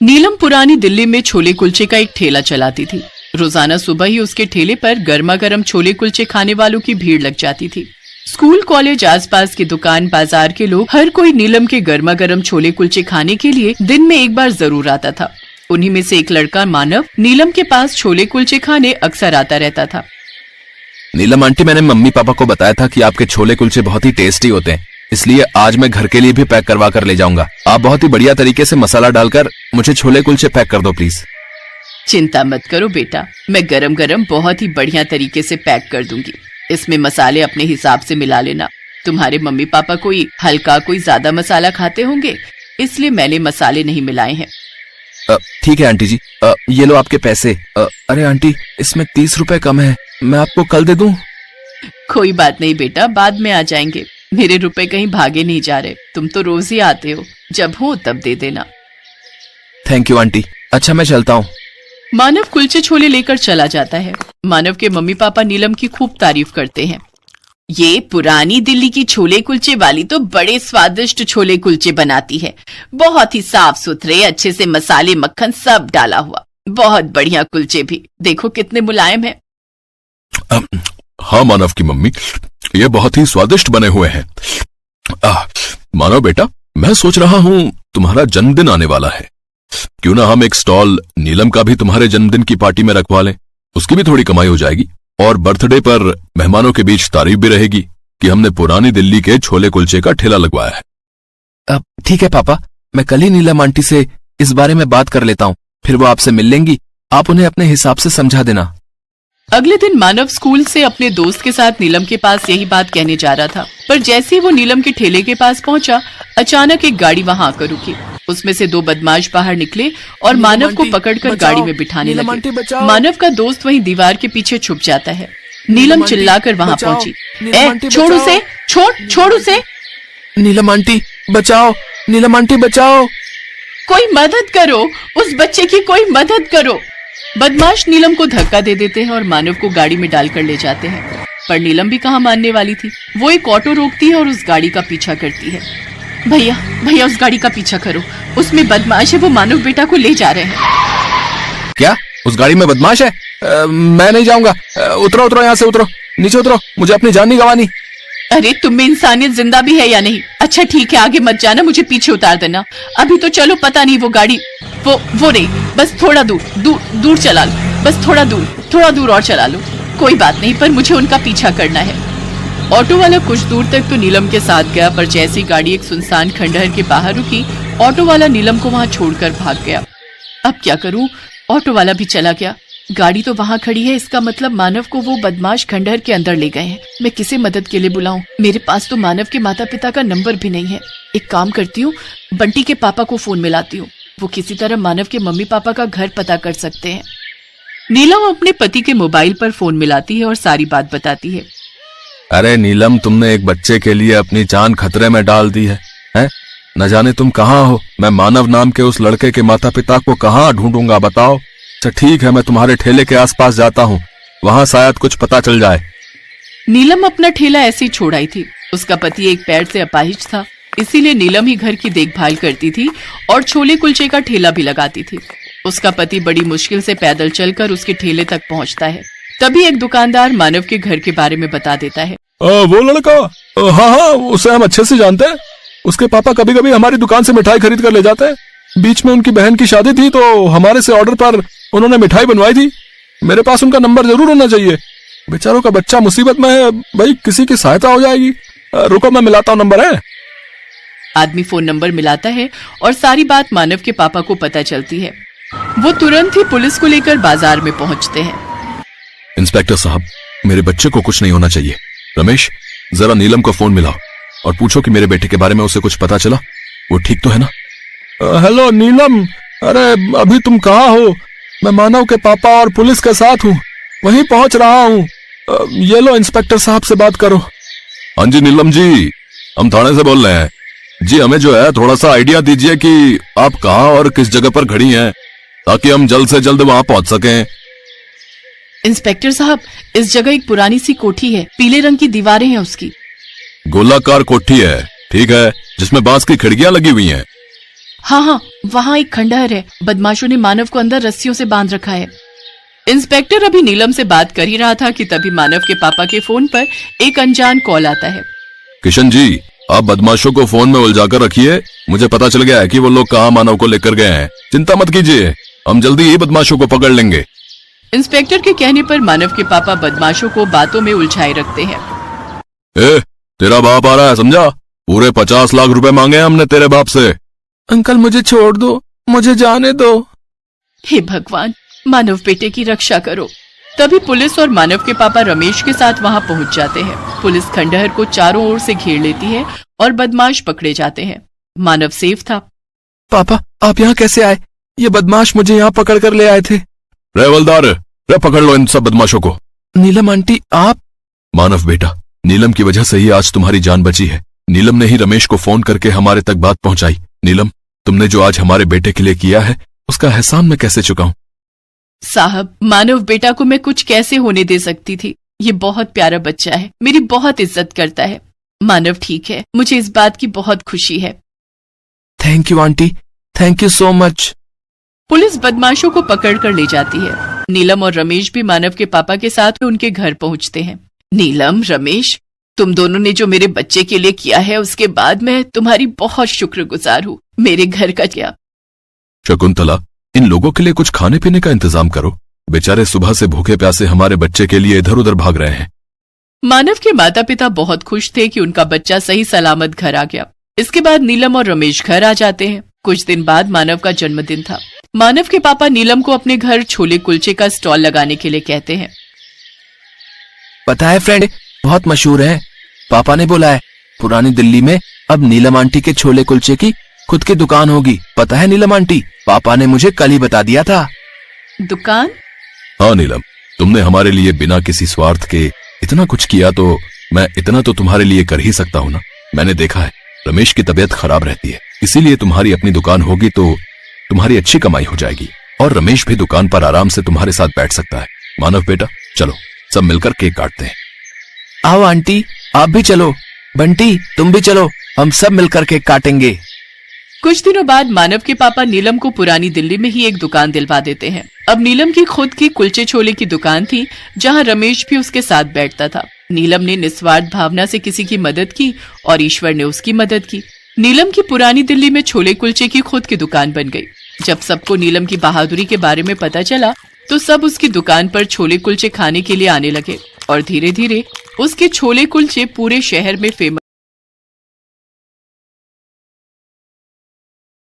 नीलम पुरानी दिल्ली में छोले कुलचे का एक ठेला चलाती थी। रोजाना सुबह ही उसके ठेले पर गर्मा गर्म छोले कुलचे खाने वालों की भीड़ लग जाती थी। स्कूल, कॉलेज, आसपास की दुकान, बाजार के लोग, हर कोई नीलम के गर्मा गर्म छोले कुलचे खाने के लिए दिन में एक बार जरूर आता था। उन्हीं में से एक लड़का मानव नीलम के पास छोले कुलचे खाने अक्सर आता रहता था। नीलम आंटी, मैंने मम्मी पापा को बताया था कि आपके छोले कुलचे बहुत ही टेस्टी होते हैं, इसलिए आज मैं घर के लिए भी पैक करवा कर ले जाऊंगा। आप बहुत ही बढ़िया तरीके से मसाला डालकर मुझे छोले कुलचे पैक कर दो प्लीज। चिंता मत करो बेटा, मैं गरम गरम बहुत ही बढ़िया तरीके से पैक कर दूंगी। इसमें मसाले अपने हिसाब से मिला लेना। तुम्हारे मम्मी पापा कोई हल्का कोई ज्यादा मसाला खाते होंगे, इसलिए मैंने मसाले नहीं मिलाए हैं। ठीक है आंटी जी, ये लो आपके पैसे। अरे आंटी, इसमें 30 रुपए कम है, मैं आपको कल दे दूं? कोई बात नहीं बेटा, बाद में आ जाएंगे। मेरे रुपए कहीं भागे नहीं जा रहे, तुम तो रोज ही आते हो, जब हो तब दे देना। Thank you aunty. अच्छा मैं चलता हूँ। मानव कुलचे छोले लेकर चला जाता है। मानव के मम्मी पापा नीलम की खूब तारीफ करते हैं। ये पुरानी दिल्ली की छोले कुलचे वाली तो बड़े स्वादिष्ट छोले कुलचे बनाती है। बहुत ही साफ सुथरे, अच्छे से मसाले, मक्खन सब डाला हुआ। बहुत बढ़िया कुलचे भी, देखो कितने मुलायम है। हाँ मानव की मम्मी, ये बहुत ही स्वादिष्ट बने हुए हैं। मानव बेटा, मैं सोच रहा हूँ तुम्हारा जन्मदिन आने वाला है, क्यों ना हम एक स्टॉल नीलम का भी तुम्हारे जन्मदिन की पार्टी में रखवा लें। उसकी भी थोड़ी कमाई हो जाएगी और बर्थडे पर मेहमानों के बीच तारीफ भी रहेगी कि हमने पुरानी दिल्ली के छोले कुलचे का ठेला लगवाया है। ठीक है पापा, मैं कल ही नीलम आंटी से इस बारे में बात कर लेता हूँ, फिर वो आपसे मिल लेंगी। आप उन्हें अपने हिसाब से समझा देना। अगले दिन मानव स्कूल से अपने दोस्त के साथ नीलम के पास यही बात कहने जा रहा था, पर जैसे ही वो नीलम के ठेले के पास पहुंचा, अचानक एक गाड़ी वहां आकर रुकी। उसमें से दो बदमाश बाहर निकले और मानव को पकड़कर गाड़ी में बिठाने लगे। मानव का दोस्त वहीं दीवार के पीछे छुप जाता है। नीलम चिल्लाकर वहां पहुंची, छोड़ उसे, छोड़ उसे। नीलम आंटी बचाओ, नीलम आंटी बचाओ, कोई मदद करो, उस बच्चे की कोई मदद करो। बदमाश नीलम को धक्का दे देते हैं और मानव को गाड़ी में डालकर ले जाते हैं, पर नीलम भी कहाँ मानने वाली थी। वो एक ऑटो रोकती है और उस गाड़ी का पीछा करती है। भैया उस गाड़ी का पीछा करो, उसमें बदमाश है, वो मानव बेटा को ले जा रहे हैं। क्या उस गाड़ी में बदमाश है? मैं नहीं जाऊंगा। उतरो यहाँ से, उतरो, नीचे उतरो, मुझे अपनी जान नहीं गंवानी। अरे तुम में इंसानियत जिंदा भी है या नहीं? अच्छा ठीक है, आगे मत जाना, मुझे पीछे उतार देना। अभी तो चलो, पता नहीं वो गाड़ी वो नहीं, बस थोड़ा दूर चला लो, बस थोड़ा दूर और चला लो। कोई बात नहीं, पर मुझे उनका पीछा करना है। ऑटो वाला कुछ दूर तक तो नीलम के साथ गया, पर जैसी गाड़ी एक सुनसान खंडहर के बाहर रुकी, ऑटो वाला नीलम को वहां छोड़कर भाग गया। अब क्या करूं? ऑटो वाला भी चला गया, गाड़ी तो वहां खड़ी है, इसका मतलब मानव को वो बदमाश खंडहर के अंदर ले गए हैं। मैं किसे मदद के लिए बुलाऊं? मेरे पास तो मानव के माता पिता का नंबर भी नहीं है। एक काम करती हूँ, बंटी के पापा को फोन मिलाती हूँ, वो किसी तरह मानव के मम्मी पापा का घर पता कर सकते हैं। नीलम अपने पति के मोबाइल पर फोन मिलाती है और सारी बात बताती है। अरे नीलम, तुमने एक बच्चे के लिए अपनी जान खतरे में डाल दी है? न जाने तुम कहाँ हो। मैं मानव नाम के उस लड़के के माता पिता को कहाँ ढूंढूंगा, बताओ। अच्छा ठीक है, मैं तुम्हारे ठेले के आसपास जाता हूँ, वहाँ शायद कुछ पता चल जाए। नीलम अपना ठेला ऐसे ही छोड़ आई थी। उसका पति एक पैर से अपाहिज था, इसीलिए नीलम ही घर की देखभाल करती थी और छोले कुलचे का ठेला भी लगाती थी। उसका पति बड़ी मुश्किल से पैदल चलकर उसके ठेले तक पहुंचता है। तभी एक दुकानदार मानव के घर के बारे में बता देता है। वो लड़का, हाँ, उसे हम अच्छे से जानते हैं। उसके पापा कभी कभी हमारी दुकान से मिठाई खरीद कर ले जाते हैं। बीच में उनकी बहन की शादी थी तो हमारे से ऑर्डर पर उन्होंने मिठाई बनवाई थी। मेरे पास उनका नंबर जरूर होना चाहिए। बेचारों का बच्चा मुसीबत में है, भाई किसी की सहायता हो जाएगी। रुको मैं मिलाता हूँ नंबर। है आदमी फोन नंबर मिलाता है और सारी बात मानव के पापा को पता चलती है। वो तुरंत ही पुलिस को लेकर बाजार में पहुंचते हैं। इंस्पेक्टर साहब, मेरे बच्चे को कुछ नहीं होना चाहिए। रमेश, जरा नीलम को फोन मिलाओ और पूछो कि मेरे बेटे के बारे में उसे कुछ पता चला, वो ठीक तो है ना? हेलो नीलम, अरे अभी तुम कहाँ हो? मैं मानव के पापा और पुलिस के साथ हूँ, वहीं पहुंच रहा हूँ। ये लो इंस्पेक्टर साहब से बात करो। हाँ जी नीलम जी, हम थाने से बोल रहे हैं जी। हमें जो है थोड़ा सा आइडिया दीजिए कि आप कहाँ और किस जगह पर खड़ी हैं, ताकि हम जल्द से जल्द वहां पहुंच सकें। इंस्पेक्टर साहब, इस जगह एक पुरानी सी कोठी है, पीले रंग की दीवारें हैं उसकी। गोलाकार कोठी है, ठीक है, जिसमें बांस की खिड़कियां लगी हुई हैं। हाँ हाँ, वहाँ एक खंडहर है। बदमाशों ने मानव को अंदर रस्सियों से बांध रखा है। इंस्पेक्टर अभी नीलम से बात कर ही रहा था कि तभी मानव के पापा के फोन पर एक अनजान कॉल आता है। किशन जी, आप बदमाशों को फोन में उलझाकर रखिए। मुझे पता चल गया है कि वो लोग कहाँ मानव को लेकर गए हैं। चिंता मत कीजिए, हम जल्दी ही बदमाशों को पकड़ लेंगे। इंस्पेक्टर के कहने पर मानव के पापा बदमाशों को बातों में उलझाए रखते हैं। ए, तेरा बाप आ रहा है, समझा? पूरे 50 लाख रुपए मांगे हमने तेरे बाप से। अंकल मुझे छोड़ दो, मुझे जाने दो। हे भगवान, मानव बेटे की रक्षा करो। तभी पुलिस और मानव के पापा रमेश के साथ वहां पहुंच जाते हैं। पुलिस खंडहर को चारों ओर से घेर लेती है और बदमाश पकड़े जाते हैं। मानव सेफ था। पापा, आप यहाँ कैसे आए? ये बदमाश मुझे यहाँ पकड़ कर ले आए थे। रे हवलदार, रे पकड़ लो इन सब बदमाशों को। नीलम आंटी, आप? मानव बेटा, नीलम की वजह से ही आज तुम्हारी जान बची है। नीलम ने ही रमेश को फोन करके हमारे तक बात पहुंचाई। नीलम, तुमने जो आज हमारे बेटे के लिए किया है उसका एहसान मैं कैसे चुकाऊं? साहब, मानव बेटा को मैं कुछ कैसे होने दे सकती थी? ये बहुत प्यारा बच्चा है, मेरी बहुत इज्जत करता है। मानव ठीक है, मुझे इस बात की बहुत खुशी है। Thank you aunty, thank you so much. Police बदमाशों को पकड़ कर ले जाती है। नीलम और रमेश भी मानव के पापा के साथ उनके घर पहुंचते हैं। नीलम, रमेश, तुम दोनों ने जो मेरे बच्चे के लिए किया है उसके बाद मैं तुम्हारी बहुत शुक्रगुजार हूँ। मेरे घर का क्या? शकुंतला, इन लोगों के लिए कुछ खाने पीने का इंतजाम करो। बेचारे सुबह से भूखे प्यासे हमारे बच्चे के लिए इधर उधर भाग रहे हैं। मानव के माता पिता बहुत खुश थे कि उनका बच्चा सही सलामत घर आ गया। इसके बाद नीलम और रमेश घर आ जाते हैं। कुछ दिन बाद मानव का जन्मदिन था। मानव के पापा नीलम को अपने घर छोले कुलचे का स्टॉल लगाने के लिए कहते हैं। पता है फ्रेंड, बहुत मशहूर है। पापा ने बोला है पुरानी दिल्ली में अब नीलम आंटी के छोले कुलचे की खुद की दुकान होगी। पता है नीलम आंटी, पापा ने मुझे कल ही बता दिया था। दुकान? हाँ नीलम, तुमने हमारे लिए बिना किसी स्वार्थ के इतना कुछ किया तो मैं इतना तो तुम्हारे लिए कर ही सकता हूँ ना। मैंने देखा है रमेश की तबीयत खराब रहती है, इसीलिए तुम्हारी अपनी दुकान होगी तो तुम्हारी अच्छी कमाई हो जाएगी और रमेश भी दुकान पर आराम से तुम्हारे साथ बैठ सकता है। मानव बेटा, चलो सब मिलकर केक काटते हैं। आओ आंटी, आप भी चलो। बंटी, तुम भी चलो, हम सब मिलकर केक काटेंगे। कुछ दिनों बाद मानव के पापा नीलम को पुरानी दिल्ली में ही एक दुकान दिलवा देते हैं। अब नीलम की खुद की कुलचे छोले की दुकान थी, जहां रमेश भी उसके साथ बैठता था। नीलम ने निस्वार्थ भावना से किसी की मदद की और ईश्वर ने उसकी मदद की। नीलम की पुरानी दिल्ली में छोले कुलचे की खुद की दुकान बन गई। जब सबको नीलम की बहादुरी के बारे में पता चला तो सब उसकी दुकान पर छोले कुलचे खाने के लिए आने लगे और धीरे धीरे उसके छोले कुलचे पूरे शहर में फेमस